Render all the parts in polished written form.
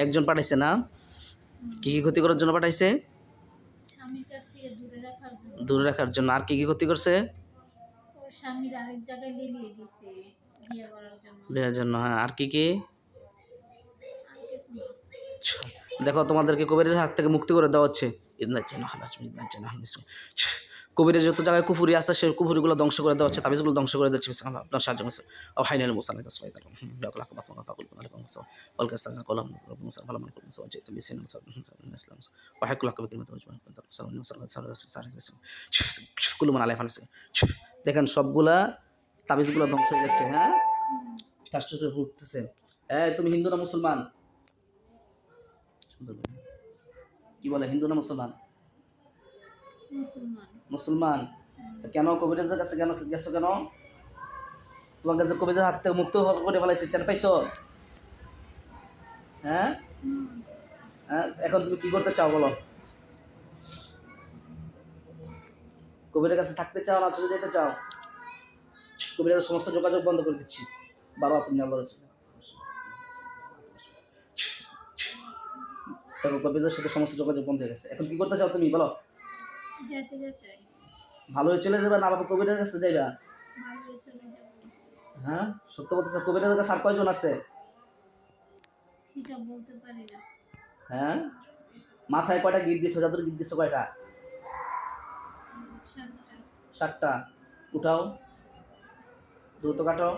একজন পাঠাইছে না? কি কি ক্ষতি করার জন্য পাঠাইছে? স্বামীর কাছ থেকে দূরে রাখার জন্য। আর কি কি ক্ষতি করছে? ওর স্বামীর আরেক জায়গায় লিলিয়ে দিছে বিয়ে করার জন্য। বিয়ের জন্য, হ্যাঁ। আর কি কি? আর কিছু না। দেখো, তোমাদেরকে কবিরের হাত থেকে মুক্তি করে দেওয়া হচ্ছে। কবিরের যত জায়গায় কুফুরি আছে, সেই কুফুরিগুলো ধ্বংস করে দেওয়া হচ্ছে, তাবিজগুলো ধ্বংস করে দিচ্ছে। আপনার সাহায্য করছে। ও হাইনাল মুসাল কাসফাইত বাকলা কবা কবা পাকুল আলাইকুম সালাম ওয়াল কাসাল কলাম মুসাল ভালো মান করুন সাওয়াজ তো বিসিন মুসাল ইসলাম ওয়া হাকুল আকাবে কিলমাত ওয়াজমান সাল্লাল্লাহু আলাইহি ওয়াসাল্লাম কুলু মান আলাই ফানছে। দেখেন সবগুলা তাবিজগুলো ধ্বংস হয়ে যাচ্ছে। হ্যাঁ, রাষ্ট্র করে উঠতেছে। তুমি হিন্দু না মুসলমান? কি বলে, হিন্দু না মুসলমান? মুসলমান। কেন কবিরাজের কাছে কেন গেছো? কেন তোমার কাছে কবিরাজের হাত থেকে মুক্ত করে ফেলাইছে, টের পাইছো? হ্যাঁ, এখন তুমি কি করতে চাও বলো? কবিরের কাছে থাকতে চাও না চলে যেতে চাও? কবিরাজের সমস্ত যোগাযোগ বন্ধ করে দিচ্ছি। বারো তুমি আল্লাহ রাসূল তখন কবিরাজের সাথে সমস্ত যোগাযোগ বন্ধ হয়ে গেছে। এখন কি করতে চাও তুমি বলো? যেতে চাই। ভালো হয়ে চলে যাবে না আবার কবিরাজের কাছে যাইবা? ভালো হয়ে চলে যাব। হ্যাঁ, সত্য বলতেছে। কবিরাজের কাছে আর কয়জন আছে? সেটা বলতে পারি না। হ্যাঁ, মাথায় কয়টা গিট দিছো? জাদুর গিট দিছো কয়টা? 7টা। 7টা। উঠাও, দ্রুত কাটো।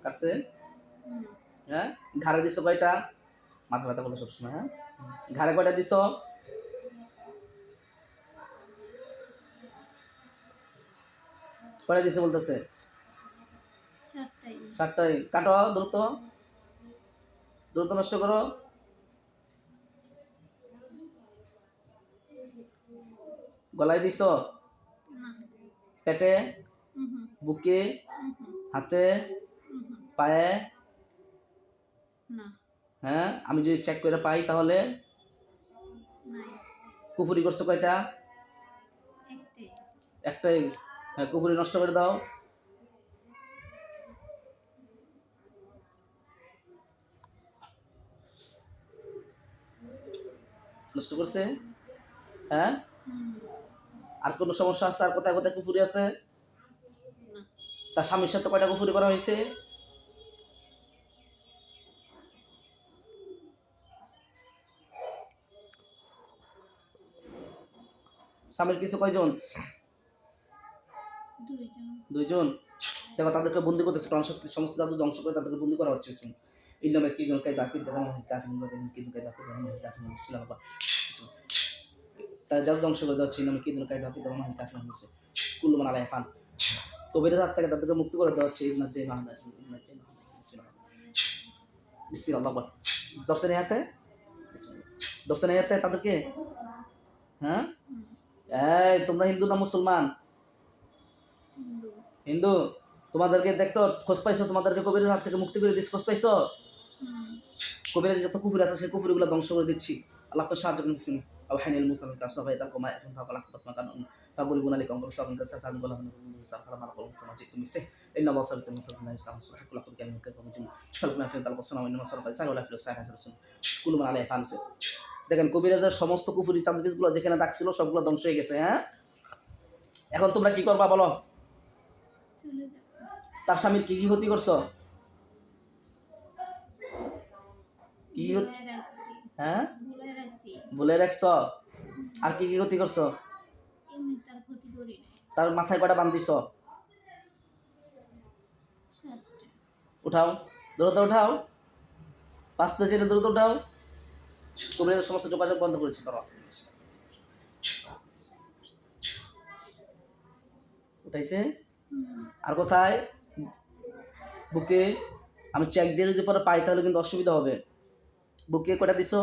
কাটছে? হ্যাঁ, ঘাড়ে দিছো কয়টা? মাথা ব্যথা বলতে সবসময়। হ্যাঁ, ঘাড়ে কয়টা দিছো? কয়টা দিছো বলতেছে? 7টাই। 7টাই। কাটো দ্রুত, দ্রুত নষ্ট করো। গলায় দিছো? না। পেটে, বুকে, হাতে, পায়ে? না। হ্যাঁ, আমি যদি চেক করে পাই তাহলে? নাই। কুফুরি করছো কয়টা? একটাই। একটাই। হ্যাঁ, কুফুরি নষ্ট করে দাও। নষ্ট করছে? হ্যাঁ, আর কোনো সমস্যা আছে? আর কোথায় কোথায় কুফুরি আছে? না। তার স্বামীর সাথে কয়টা কুফুরি করা হয়েছে? স্বামীর কিছু কয়জন? 2জন। দেখো, তাদেরকে বন্দি করতেছে। প্রাণ শক্তি সমস্ত জাদু ধ্বংস করে তাদেরকে বন্দি করা হচ্ছে। ইল্লামা কি জন কায়দা কি দাম কাফিন বলেন কি জন কায়দা কি দাম কাফিন বিসমিল্লাহ। তার জাদু ধ্বংস করে দেওয়া ছিল। ইল্লামা কি জন কায়দা কি দাম কাফিন হচ্ছে। কুল্লু মান আলাইহি ফান। কবিরাজ হাত থেকে তাদেরকে মুক্ত করে দেওয়া হচ্ছে। ইবনাত জাই মাহমুদ ইবনাত জাই মাহমুদ বিসমিল্লাহ বিসমিল্লাহ। দর্শনে হাতে দর্শনে হাতে তাদেরকে। হ্যাঁ, এই তোমরা হিন্দু না মুসলমান? হিন্দু। তোমাদেরকে দেখতো খোঁজ পাইছো? তোমাদেরকে কবিরের হাত থেকে মুক্তি করে দিচ্ছি, খোঁজ পাইছো? কবিরের যত কুফুরি আছে সেই কুফুরিগুলো ধ্বংস করে দিচ্ছি। আল্লাহ আপনার সাহায্য করছেন। আল্লাহ হানিল মুসাল কাসফাই তা কমা এখন ফাকাল আখতাত মাকান ফাবুল গুনালি কংকর সাবন কাসা সাবন বলা মুসা ফালা মাল কলম সামাজি তুমি সে ইন্না ওয়াসাল তুমি সাবনা ইসলাম সুবহানাল্লাহ কুল কালিমাত কালমু জুম শাল মা ফিন তাল কসনা ওয়া ইন্না সারফা সাল ওয়া ফিল সাইহাস রাসূল কুল মান আলাই ফামসে। দেখেন কবিরাজের সমস্ত কুফুরি চাঁদবিজগুলো যেখানে ডাকছিল সবগুলো ধ্বংস হয়ে গেছে। হ্যাঁ, এখন তোমরা কি করবা বলো? তার স্বামীর কি কি ক্ষতি করছো? কি? হ্যাঁ, বলে রাখছো। আর কি কি ক্ষতি করছো? তার মাথায় কয়টা বান দিছো? 7টা। উঠাও, দ্রুত উঠাও। 5টা ছেড়ে দ্রুত উঠাও। তুমি সমস্ত যোগাযোগ বন্ধ করেছি। করো, উঠাইছে। আর কোথায়? বুকে। আমি চেক দিয়ে যদি পরে পাই তাহলে কিন্তু অসুবিধা হবে। বুকে কয়টা দিছো?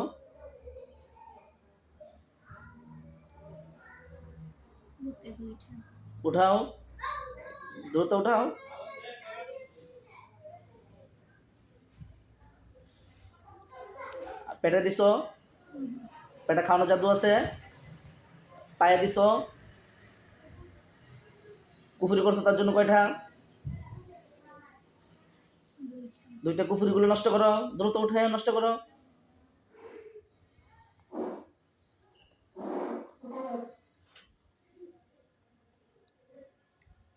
উঠাও, দ্রুত উঠাও। পেটে দিছো? পেটে খাওয়ানো জাদু আছে? পায়ে দিছো? কুফুরি করছো তার জন্য কয়টা? দুইটা কুফুরিগুলো নষ্ট করো, দ্রুত উঠে নষ্ট করো।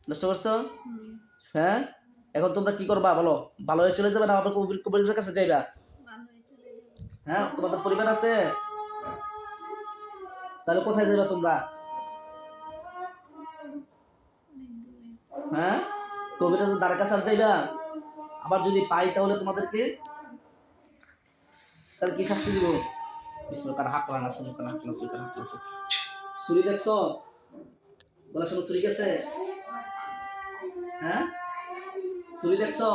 নষ্ট করছো? হ্যাঁ, এখন তোমরা কি করবা বলো? ভালো হয়ে চলে যাবে না আবার কবিরাজের কাছে যাইবা? ভালো হয়ে চলে যাবে। হ্যাঁ, তোমাদের পরিবার আছে, তাহলে কোথায় যাইবা তোমরা? অনেক দূরে। হ্যাঁ, কবিরাজের দ্বার কাছে আর যাইবা? আবার যদি পাই তাহলে তোমাদেরকে তাহলে কি শাস্তি দিব? বিষ্ণু কার হাত পান আছে, মুখ হাত আছে, কার হাত আছে। ছুরি দেখছো? বলার সময় ছুরি গেছে? হ্যাঁ, ছুরি দেখছো?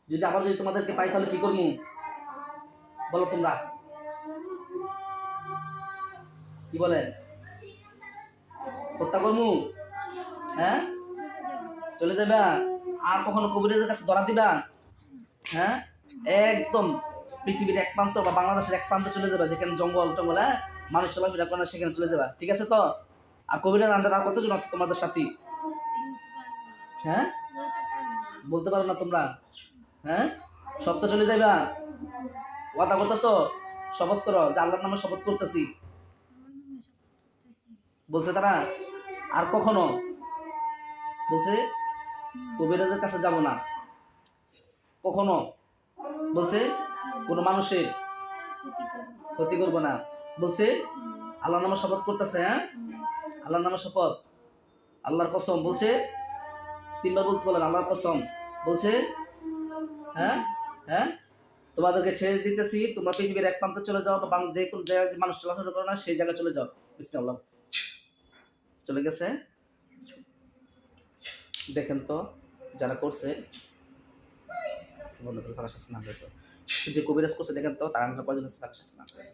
যদি আবার যদি তোমাদেরকে পাই তাহলে কি করবো বলো তোমরা? কি বলে? হত্যা করবো? হ্যাঁ, চলে যাবা? আর কখনো কবিরাজের কাছে ধরা দিবা? হ্যাঁ, একদম পৃথিবীর এক প্রান্ত বা বাংলাদেশের এক প্রান্ত চলে যাবা, যেখানে জঙ্গল টঙ্গল, হ্যাঁ, মানুষ চলাফেরা করে না, সেখানে চলে যাবা, ঠিক আছে তো? আর কবিরাজ আন্ডার আর কতজন আছে তোমাদের সাথে? হ্যাঁ, বলতে পারো না তোমরা? হ্যাঁ, সত্য চলে যাইবা? ওয়াদা করতেছো? শপথ করো যে আল্লাহর নামে শপথ করতেছি, বলছে তারা। আর কখনো বলছে কবিরাজের কাছে যাব না, কখনো বলছে কোনো মানুষের ক্ষতি করব না, বলছে আল্লাহর নামে শপথ করতেছে। হ্যাঁ, আল্লাহর নামে শপথ, আল্লাহর কসম বলছে, 3বার বলতে বলেন আল্লাহর কসম বলছে। হ্যাঁ, হ্যাঁ, তোমাদেরকে ছেড়ে দিতেছি, তোমরা পৃথিবীর এক প্রান্তে চলে যাও, বা যে কোন জায়গায় মানুষ চলাফেরা করে না সেই জায়গায় চলে যাও। বিসমিল্লাহ, চলে গেছে। দেখেন তো যারা করছে যে কবিরাজ করছে, দেখেন তো তার কয়জন আছে, তার সাথে নাম গেছে।